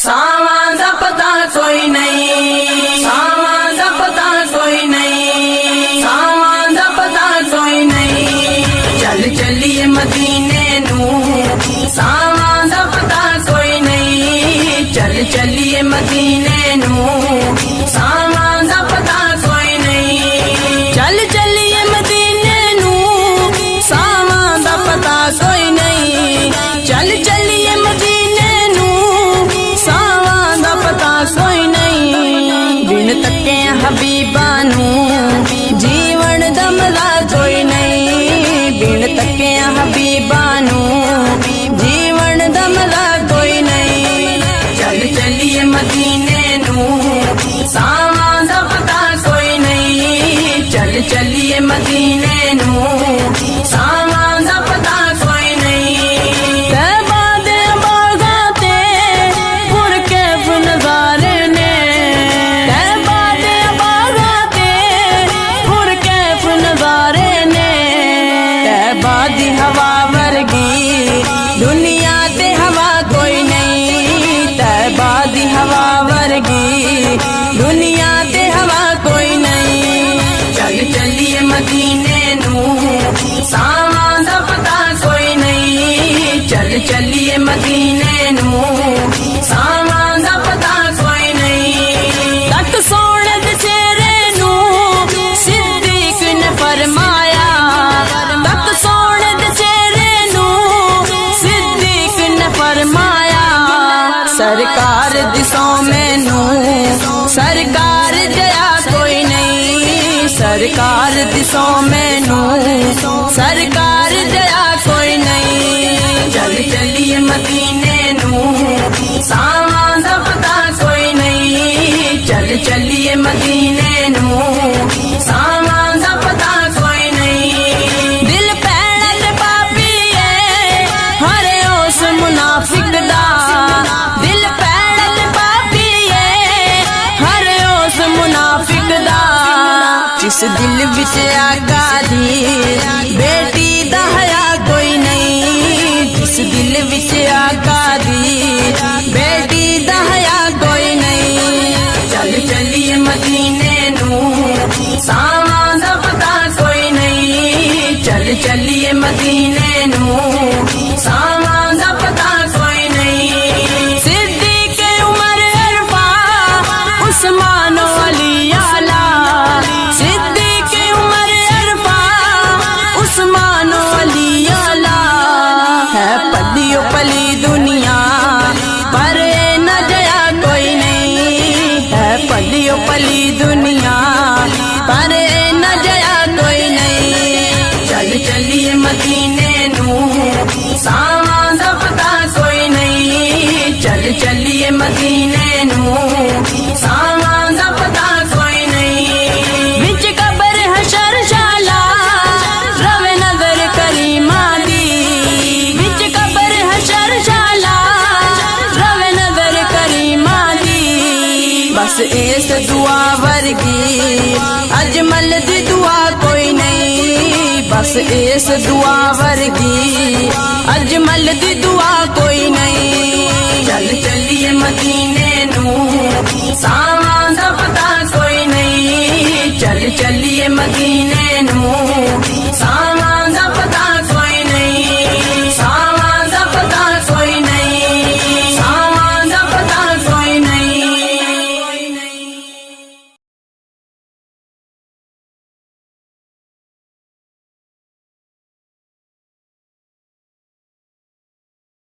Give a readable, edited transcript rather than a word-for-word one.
ساواں دا پتہ کوئی نہیں، ساواں دا پتہ کوئی نہیں، ساواں دا پتہ کوئی نہیں، چل چلیے مدینے نوں، ساواں دا پتہ کوئی نہیں، چل چلیے مدینے نوں، ساواں دا پتہ کوئی نہیں، چل چلیے مدینے نوں، ساواں دا پتہ کوئی نہیں، چل چلیے مدینے نوں، ساواں دا پتہ کوئی نہیں، بن تکے حبیباں نوں جیون دا مزہ کوئی نہیں، بن تکے حبیباں نوں جیون دا مزہ کوئی نہیں، چل چلیے مدینے نوں، ساواں دا پتہ کوئی نہیں، چل چلیے مدینے نوں، ساواں دا پتہ کوئی نہیں، طیبہ دے باغاں تے پرکیف نظارے نے، طیبہ دے باغاں تے پرکیف نظارے نے، طیبہ دی ہوا ورگی دنیا تے ہوا کوئی نہیں، طیبہ دی ہوا ورگی دنیا تے ہوا کوئی نہیں، چل چلیے مدینے نوں، ساواں دا پتہ کوئی نہیں، چل چلیے مدینے نوں، ساواں دا پتہ کوئی نہیں، تک سونے دے چہرے نوں صدیق نے فرمایا، تک سونے دے چہرے نوں صدیق نے فرمایا، سرکار دسوں مینوں سرکار جیا کوئی نہیں، سرکار دسوں مینوں سرکار جیا کوئی نہیں، چل چلیے مدینے نوں، ساواں دا پتہ کوئی نہیں، چل چلیے مدینے نوں، ساواں دا پتہ کوئی نہیں، دل پیڑ تے پاپی ہے ہر اس منافق دا، دل پیڑ تے پاپی ہے ہر اس منافق دا، جس دل وچ آقا دی بیٹی دا حیا کوئی نہیں، جس دل وچ آقا دی بیٹی دا حیا کوئی نہیں، چل چلیے مدینے نوں، ساواں دا پتہ کوئی نہیں، چل چلیے مدینے نوں، ساواں دا پتہ کوئی نہیں، صدیق عمر عرفہ عثمان و علی اعلیٰ، صدیق عمر عرفہ عثمان و علی اعلیٰ، ہے پلیو پلی دنیا پر نہ جیا کوئی نہیں، ہے پلیو پلی دنیا پر نہ جیا کوئی نہیں، چل چلیے مدینے نوں، ساواں دا پتہ کوئی نہیں، چل چلیے مدینے نوں، ساواں دا پتہ کوئی نہیں، وچ قبر حشر شالا روے نظر کریماں دی، وچ قبر حشر شالا روے نظر کریماں دی، بس اس دعا ورگی اجمل دی دعا کوئی نہیں، بس اس دعا ورگی اجمل دی دعا کوئی نہیں، چل چلیے مدینے